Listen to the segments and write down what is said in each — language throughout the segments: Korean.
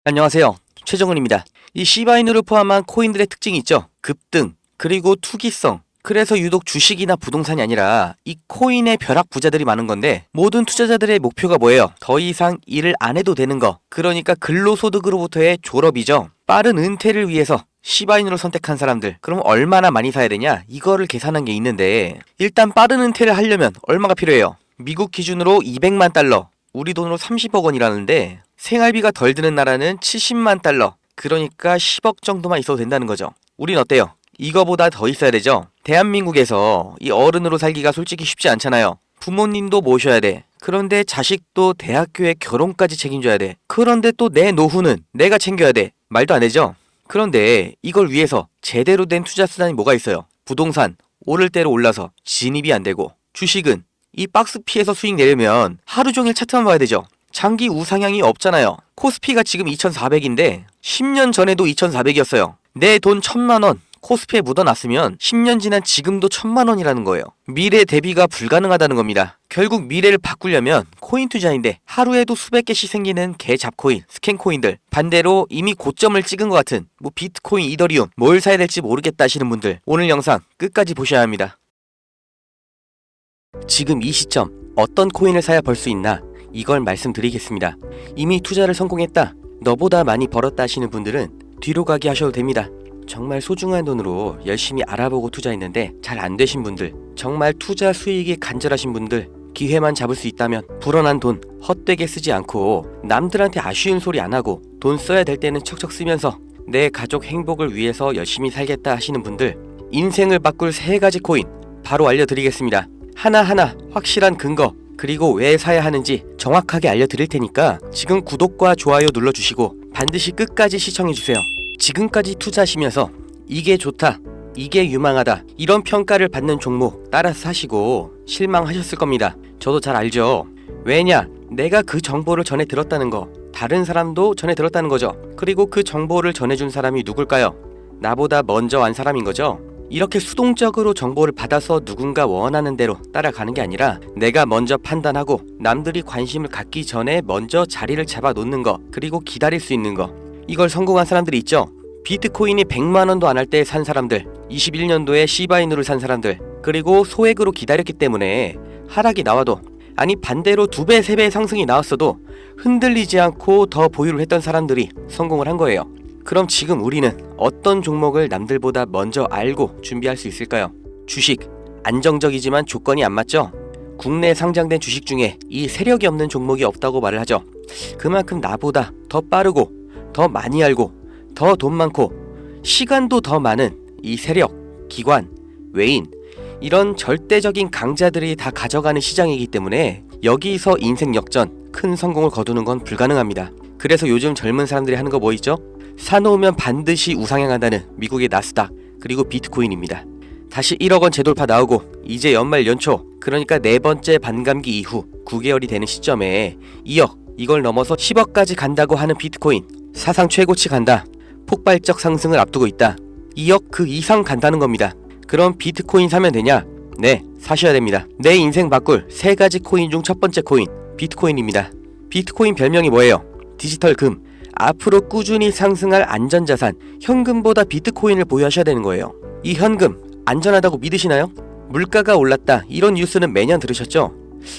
안녕하세요. 최정은입니다. 이 시바이누를 포함한 코인들의 특징이 있죠. 급등, 그리고 투기성. 그래서 유독 주식이나 부동산이 아니라 이 코인의 벼락 부자들이 많은 건데, 모든 투자자들의 목표가 뭐예요? 더 이상 일을 안 해도 되는 거. 그러니까 근로소득으로부터의 졸업이죠. 빠른 은퇴를 위해서 시바이누를 선택한 사람들, 그럼 얼마나 많이 사야 되냐? 이거를 계산한 게 있는데, 일단 빠른 은퇴를 하려면 얼마가 필요해요? 미국 기준으로 200만 달러, 우리 돈으로 30억 원이라는데, 생활비가 덜 드는 나라는 70만 달러, 그러니까 10억 정도만 있어도 된다는 거죠. 우린 어때요? 이거보다 더 있어야 되죠. 대한민국에서 이 어른으로 살기가 솔직히 쉽지 않잖아요. 부모님도 모셔야 돼. 그런데 자식도 대학교에 결혼까지 책임져야 돼. 그런데 또 내 노후는 내가 챙겨야 돼. 말도 안 되죠? 그런데 이걸 위해서 제대로 된 투자 수단이 뭐가 있어요? 부동산, 오를 대로 올라서 진입이 안 되고, 주식은 이 박스 피해서 수익 내려면 하루 종일 차트만 봐야 되죠. 장기 우상향이 없잖아요. 코스피가 지금 2,400인데 10년 전에도 2,400이었어요. 내 돈 1,000만 원 코스피에 묻어놨으면 10년 지난 지금도 1,000만 원이라는 거예요. 미래 대비가 불가능하다는 겁니다. 결국 미래를 바꾸려면 코인 투자인데 하루에도 수백 개씩 생기는 개 잡코인, 스캔 코인들, 반대로 이미 고점을 찍은 것 같은 비트코인, 이더리움, 뭘 사야 될지 모르겠다 하시는 분들, 오늘 영상 끝까지 보셔야 합니다. 지금 이 시점 어떤 코인을 사야 벌 수 있나, 이걸 말씀드리겠습니다. 이미 투자를 성공했다, 너보다 많이 벌었다 하시는 분들은 뒤로 가기 하셔도 됩니다. 정말 소중한 돈으로 열심히 알아보고 투자했는데 잘 안 되신 분들, 정말 투자 수익이 간절하신 분들, 기회만 잡을 수 있다면 불어난 돈 헛되게 쓰지 않고 남들한테 아쉬운 소리 안 하고 돈 써야 될 때는 척척 쓰면서 내 가족 행복을 위해서 열심히 살겠다 하시는 분들, 인생을 바꿀 3가지 코인 바로 알려드리겠습니다. 하나하나 확실한 근거, 그리고 왜 사야 하는지 정확하게 알려드릴 테니까 지금 구독과 좋아요 눌러주시고 반드시 끝까지 시청해주세요. 지금까지 투자하시면서 이게 좋다, 이게 유망하다, 이런 평가를 받는 종목 따라서 사시고 실망하셨을 겁니다. 저도 잘 알죠. 왜냐? 내가 그 정보를 전해 들었다는 거, 다른 사람도 전해 들었다는 거죠. 그리고 그 정보를 전해준 사람이 누굴까요? 나보다 먼저 안 사람인 거죠. 이렇게 수동적으로 정보를 받아서 누군가 원하는 대로 따라가는 게 아니라 내가 먼저 판단하고 남들이 관심을 갖기 전에 먼저 자리를 잡아 놓는 거, 그리고 기다릴 수 있는 거, 이걸 성공한 사람들이 있죠. 비트코인이 100만원도 안 할 때 산 사람들, 21년도에 시바이누를 산 사람들, 그리고 소액으로 기다렸기 때문에 하락이 나와도, 아니 반대로 2배, 3배 상승이 나왔어도 흔들리지 않고 더 보유를 했던 사람들이 성공을 한 거예요. 그럼 지금 우리는 어떤 종목을 남들보다 먼저 알고 준비할 수 있을까요? 주식, 안정적이지만 조건이 안 맞죠? 국내 상장된 주식 중에 이 세력이 없는 종목이 없다고 말을 하죠. 그만큼 나보다 더 빠르고 더 많이 알고 더 돈 많고 시간도 더 많은 이 세력, 기관, 외인, 이런 절대적인 강자들이 다 가져가는 시장이기 때문에 여기서 인생 역전, 큰 성공을 거두는 건 불가능합니다. 그래서 요즘 젊은 사람들이 하는 거 뭐 있죠? 사놓으면 반드시 우상향한다는 미국의 나스닥, 그리고 비트코인입니다. 다시 1억 원 재돌파 나오고 이제 연말 연초, 그러니까 4번째 반감기 이후 9개월이 되는 시점에 2억, 이걸 넘어서 10억까지 간다고 하는 비트코인, 사상 최고치 간다, 폭발적 상승을 앞두고 있다, 2억 그 이상 간다는 겁니다. 그럼 비트코인 사면 되냐? 네, 사셔야 됩니다. 내 인생 바꿀 3가지 코인 중 첫 번째 코인, 비트코인입니다. 비트코인 별명이 뭐예요? 디지털 금, 앞으로 꾸준히 상승할 안전자산, 현금보다 비트코인을 보유하셔야 되는 거예요. 이 현금 안전하다고 믿으시나요? 물가가 올랐다, 이런 뉴스는 매년 들으셨죠?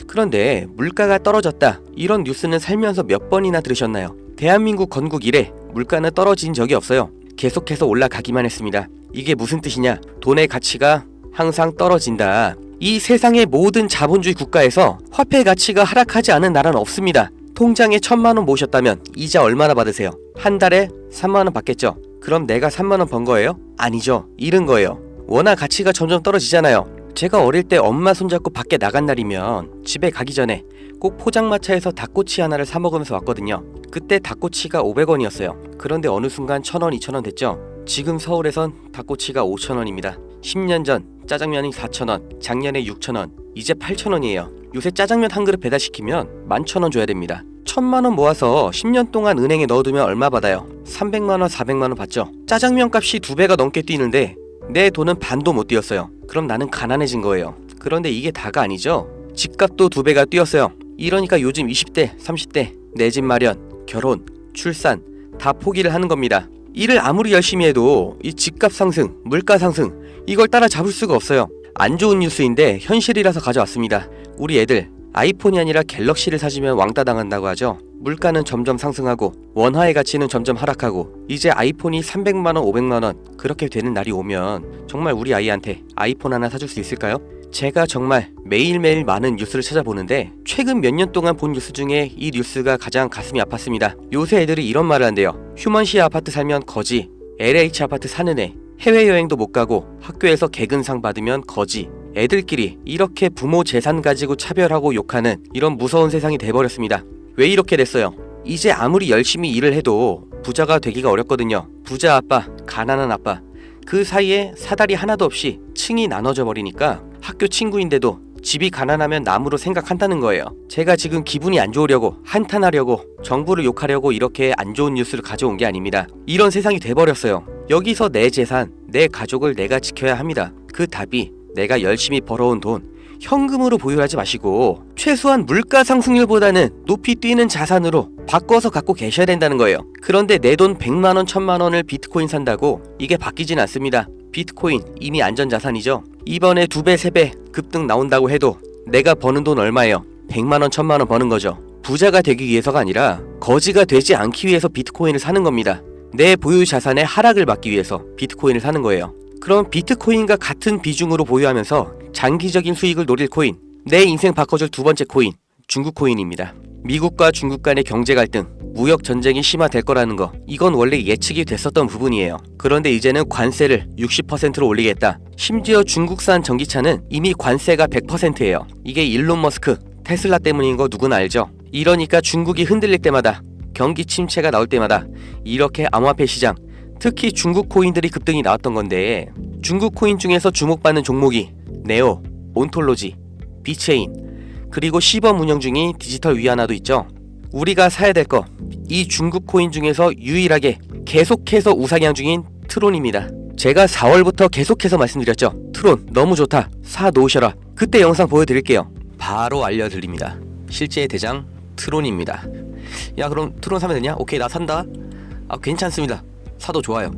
그런데 물가가 떨어졌다, 이런 뉴스는 살면서 몇 번이나 들으셨나요? 대한민국 건국 이래 물가는 떨어진 적이 없어요. 계속해서 올라가기만 했습니다. 이게 무슨 뜻이냐? 돈의 가치가 항상 떨어진다. 이 세상의 모든 자본주의 국가에서 화폐 가치가 하락하지 않은 나라는 없습니다. 통장에 1,000만원 모셨다면 이자 얼마나 받으세요? 한 달에 3만원 받겠죠? 그럼 내가 3만원 번 거예요? 아니죠. 잃은 거예요. 워낙 가치가 점점 떨어지잖아요. 제가 어릴 때 엄마 손잡고 밖에 나간 날이면 집에 가기 전에 꼭 포장마차에서 닭꼬치 하나를 사 먹으면서 왔거든요. 그때 닭꼬치가 500원이었어요. 그런데 어느 순간 1,000원, 2,000원 됐죠? 지금 서울에선 닭꼬치가 5,000원입니다. 10년 전 짜장면이 4,000원, 작년에 6,000원, 이제 8,000원이에요. 요새 짜장면 한 그릇 배달시키면 11,000원 줘야 됩니다. 1,000만원 모아서 10년 동안 은행에 넣어두면 얼마 받아요? 300만원, 400만원 받죠? 짜장면 값이 2배가 넘게 뛰는데 내 돈은 반도 못 뛰었어요. 그럼 나는 가난해진 거예요. 그런데 이게 다가 아니죠? 집값도 2배가 뛰었어요. 이러니까 요즘 20대, 30대 내 집 마련, 결혼, 출산, 다 포기를 하는 겁니다. 일을 아무리 열심히 해도 이 집값 상승, 물가 상승 이걸 따라잡을 수가 없어요. 안 좋은 뉴스인데 현실이라서 가져왔습니다. 우리 애들 아이폰이 아니라 갤럭시를 사주면 왕따 당한다고 하죠. 물가는 점점 상승하고 원화의 가치는 점점 하락하고 이제 아이폰이 300만원, 500만원 그렇게 되는 날이 오면 정말 우리 아이한테 아이폰 하나 사줄 수 있을까요? 제가 정말 매일매일 많은 뉴스를 찾아보는데 최근 몇 년 동안 본 뉴스 중에 이 뉴스가 가장 가슴이 아팠습니다. 요새 애들이 이런 말을 한대요. 휴먼시 아파트 살면 거지, LH 아파트 사는 애, 해외여행도 못 가고 학교에서 개근상 받으면 거지. 애들끼리 이렇게 부모 재산 가지고 차별하고 욕하는 이런 무서운 세상이 돼버렸습니다. 왜 이렇게 됐어요? 이제 아무리 열심히 일을 해도 부자가 되기가 어렵거든요. 부자 아빠, 가난한 아빠 그 사이에 사다리 하나도 없이 층이 나눠져 버리니까 학교 친구인데도 집이 가난하면 남으로 생각한다는 거예요. 제가 지금 기분이 안 좋으려고 한탄하려고 정부를 욕하려고 이렇게 안 좋은 뉴스를 가져온 게 아닙니다. 이런 세상이 돼버렸어요. 여기서 내 재산, 내 가족을 내가 지켜야 합니다. 그 답이 내가 열심히 벌어온 돈 현금으로 보유하지 마시고 최소한 물가 상승률보다는 높이 뛰는 자산으로 바꿔서 갖고 계셔야 된다는 거예요. 그런데 내 돈 100만원, 1000만원을 비트코인 산다고 이게 바뀌진 않습니다. 비트코인 이미 안전자산이죠. 이번에 2배, 3배 급등 나온다고 해도 내가 버는 돈 얼마예요? 100만원, 1000만원 버는 거죠. 부자가 되기 위해서가 아니라 거지가 되지 않기 위해서 비트코인을 사는 겁니다. 내 보유 자산의 하락을 막기 위해서 비트코인을 사는 거예요. 그럼 비트코인과 같은 비중으로 보유하면서 장기적인 수익을 노릴 코인, 내 인생 바꿔줄 두 번째 코인, 중국 코인입니다. 미국과 중국 간의 경제 갈등, 무역 전쟁이 심화될 거라는 거, 이건 원래 예측이 됐었던 부분이에요. 그런데 이제는 관세를 60%로 올리겠다. 심지어 중국산 전기차는 이미 관세가 100%예요. 이게 일론 머스크, 테슬라 때문인 거 누구나 알죠. 이러니까 중국이 흔들릴 때마다, 경기 침체가 나올 때마다 이렇게 암호화폐 시장, 특히 중국 코인들이 급등이 나왔던 건데, 중국 코인 중에서 주목받는 종목이 네오, 온톨로지, 비체인, 그리고 시범 운영 중인 디지털 위안화도 있죠. 우리가 사야 될 거, 이 중국 코인 중에서 유일하게 계속해서 우상향 중인 트론입니다. 제가 4월부터 계속해서 말씀드렸죠. 트론 너무 좋다, 사 놓으셔라. 그때 영상 보여드릴게요. 바로 알려드립니다. 실제 대장 트론입니다. 야, 그럼 트론 사면 되냐? 오케이, 나 산다. 괜찮습니다. 사도 좋아요.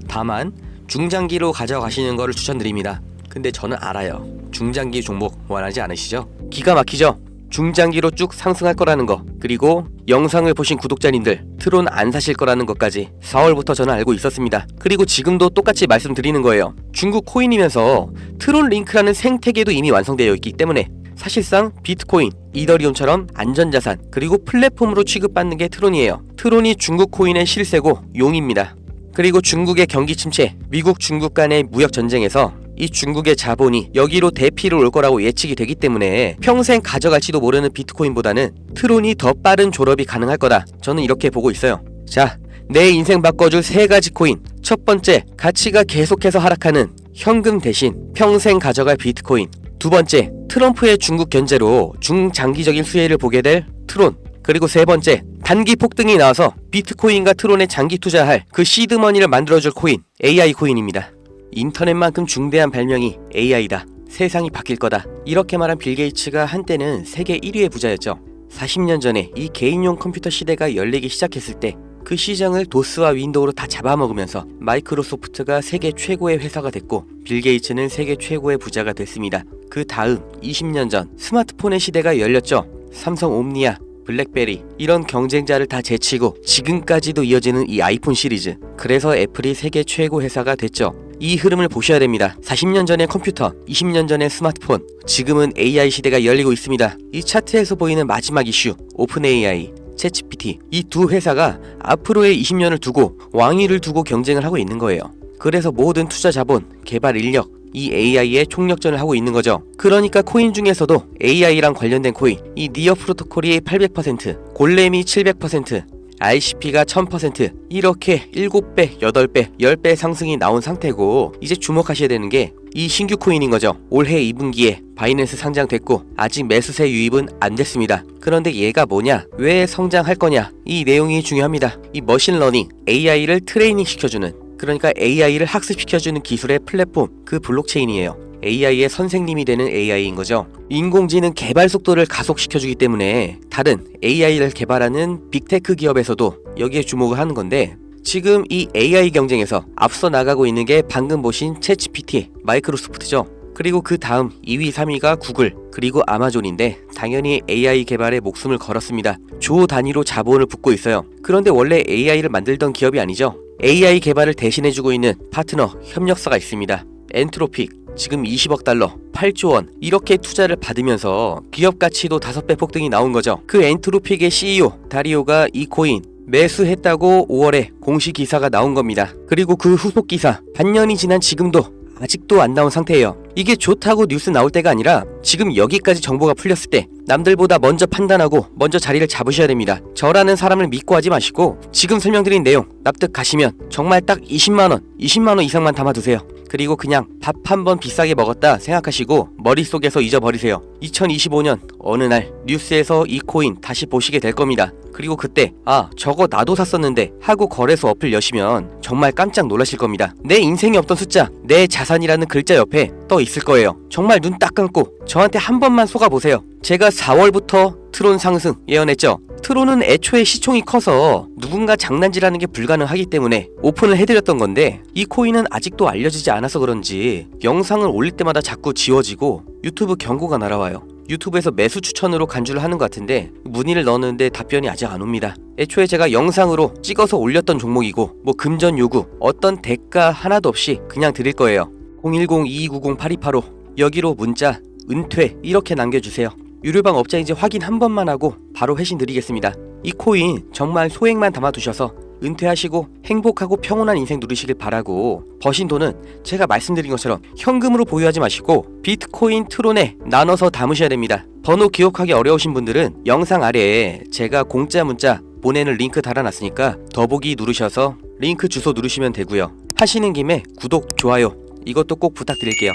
다만 중장기로 가져가시는 거를 추천드립니다. 근데 저는 알아요. 중장기 종목 원하지 않으시죠? 기가 막히죠? 중장기로 쭉 상승할 거라는 거, 그리고 영상을 보신 구독자님들 트론 안 사실 거라는 것까지 4월부터 저는 알고 있었습니다. 그리고 지금도 똑같이 말씀드리는 거예요. 중국 코인이면서 트론 링크라는 생태계도 이미 완성되어 있기 때문에 사실상 비트코인, 이더리움처럼 안전자산, 그리고 플랫폼으로 취급받는 게 트론이에요. 트론이 중국 코인의 실세고 용입니다. 그리고 중국의 경기 침체, 미국 중국 간의 무역 전쟁에서 이 중국의 자본이 여기로 대피를 올 거라고 예측이 되기 때문에 평생 가져갈지도 모르는 비트코인보다는 트론이 더 빠른 졸업이 가능할 거다. 저는 이렇게 보고 있어요. 자, 내 인생 바꿔줄 3가지 코인. 첫 번째, 가치가 계속해서 하락하는 현금 대신 평생 가져갈 비트코인. 두 번째, 트럼프의 중국 견제로 중장기적인 수혜를 보게 될 트론. 그리고 세 번째, 단기 폭등이 나와서 비트코인과 트론에 장기 투자할 그 시드머니를 만들어줄 코인, AI 코인입니다. 인터넷만큼 중대한 발명이 AI다. 세상이 바뀔 거다. 이렇게 말한 빌 게이츠가 한때는 세계 1위의 부자였죠. 40년 전에 이 개인용 컴퓨터 시대가 열리기 시작했을 때 그 시장을 도스와 윈도우로 다 잡아먹으면서 마이크로소프트가 세계 최고의 회사가 됐고 빌 게이츠는 세계 최고의 부자가 됐습니다. 그 다음 20년 전 스마트폰의 시대가 열렸죠. 삼성 옴니아, 블랙베리 이런 경쟁자를 다 제치고 지금까지도 이어지는 이 아이폰 시리즈. 그래서 애플이 세계 최고 회사가 됐죠. 이 흐름을 보셔야 됩니다. 40년 전의 컴퓨터, 20년 전의 스마트폰, 지금은 AI 시대가 열리고 있습니다. 이 차트에서 보이는 마지막 이슈, 오픈 AI, 챗GPT, 이 두 회사가 앞으로의 20년을 두고 왕위를 두고 경쟁을 하고 있는 거예요. 그래서 모든 투자 자본, 개발 인력, 이 AI의 총력전을 하고 있는 거죠. 그러니까 코인 중에서도 AI랑 관련된 코인, 이 니어 프로토콜이 800%, 골렘이 700%, RCP가 1000% 이렇게 7배, 8배, 10배 상승이 나온 상태고 이제 주목하셔야 되는 게 이 신규 코인인 거죠. 올해 2분기에 바이낸스 상장됐고 아직 매수세 유입은 안 됐습니다. 그런데 얘가 뭐냐? 왜 성장할 거냐? 이 내용이 중요합니다. 이 머신러닝, AI를 트레이닝 시켜주는, 그러니까 AI를 학습시켜주는 기술의 플랫폼, 그 블록체인이에요. AI의 선생님이 되는 AI인 거죠. 인공지능 개발 속도를 가속시켜주기 때문에 다른 AI를 개발하는 빅테크 기업에서도 여기에 주목을 하는 건데, 지금 이 AI 경쟁에서 앞서 나가고 있는 게 방금 보신 챗GPT, 마이크로소프트죠. 그리고 그 다음 2위, 3위가 구글, 그리고 아마존인데 당연히 AI 개발에 목숨을 걸었습니다. 조 단위로 자본을 붓고 있어요. 그런데 원래 AI를 만들던 기업이 아니죠. AI 개발을 대신해주고 있는 파트너, 협력사가 있습니다. 엔트로픽, 지금 20억 달러, 8조 원 이렇게 투자를 받으면서 기업 가치도 5배 폭등이 나온 거죠. 그 엔트로픽의 CEO 다리오가 이 코인 매수했다고 5월에 공식 기사가 나온 겁니다. 그리고 그 후속 기사 반년이 지난 지금도 아직도 안 나온 상태예요. 이게 좋다고 뉴스 나올 때가 아니라 지금 여기까지 정보가 풀렸을 때 남들보다 먼저 판단하고 먼저 자리를 잡으셔야 됩니다. 저라는 사람을 믿고 하지 마시고 지금 설명드린 내용 납득 가시면 정말 딱 20만원 이상만 담아두세요. 그리고 그냥 밥 한 번 비싸게 먹었다 생각하시고 머릿속에서 잊어버리세요. 2025년 어느 날 뉴스에서 이 코인 다시 보시게 될 겁니다. 그리고 그때 아 저거 나도 샀었는데 하고 거래소 어플 여시면 정말 깜짝 놀라실 겁니다. 내 인생에 없던 숫자, 내 자산이라는 글자 옆에 떠 있을 거예요. 정말 눈 딱 감고 저한테 한 번만 속아보세요. 제가 4월부터 트론 상승 예언했죠. 트론은 애초에 시총이 커서 누군가 장난질하는 게 불가능하기 때문에 오픈을 해드렸던 건데, 이 코인은 아직도 알려지지 않아서 그런지 영상을 올릴 때마다 자꾸 지워지고 유튜브 경고가 날아와요. 유튜브에서 매수 추천으로 간주를 하는 것 같은데 문의를 넣었는데 답변이 아직 안 옵니다. 애초에 제가 영상으로 찍어서 올렸던 종목이고 뭐 금전 요구 어떤 대가 하나도 없이 그냥 드릴 거예요. 010-2290-8285 여기로 문자 은퇴 이렇게 남겨주세요. 유료방 업자인지 확인 한 번만 하고 바로 회신 드리겠습니다. 이 코인 정말 소액만 담아두셔서 은퇴하시고 행복하고 평온한 인생 누리시길 바라고, 버신 돈은 제가 말씀드린 것처럼 현금으로 보유하지 마시고 비트코인 트론에 나눠서 담으셔야 됩니다. 번호 기억하기 어려우신 분들은 영상 아래에 제가 공짜 문자 보내는 링크 달아놨으니까 더보기 누르셔서 링크 주소 누르시면 되고요. 하시는 김에 구독, 좋아요 이것도 꼭 부탁드릴게요.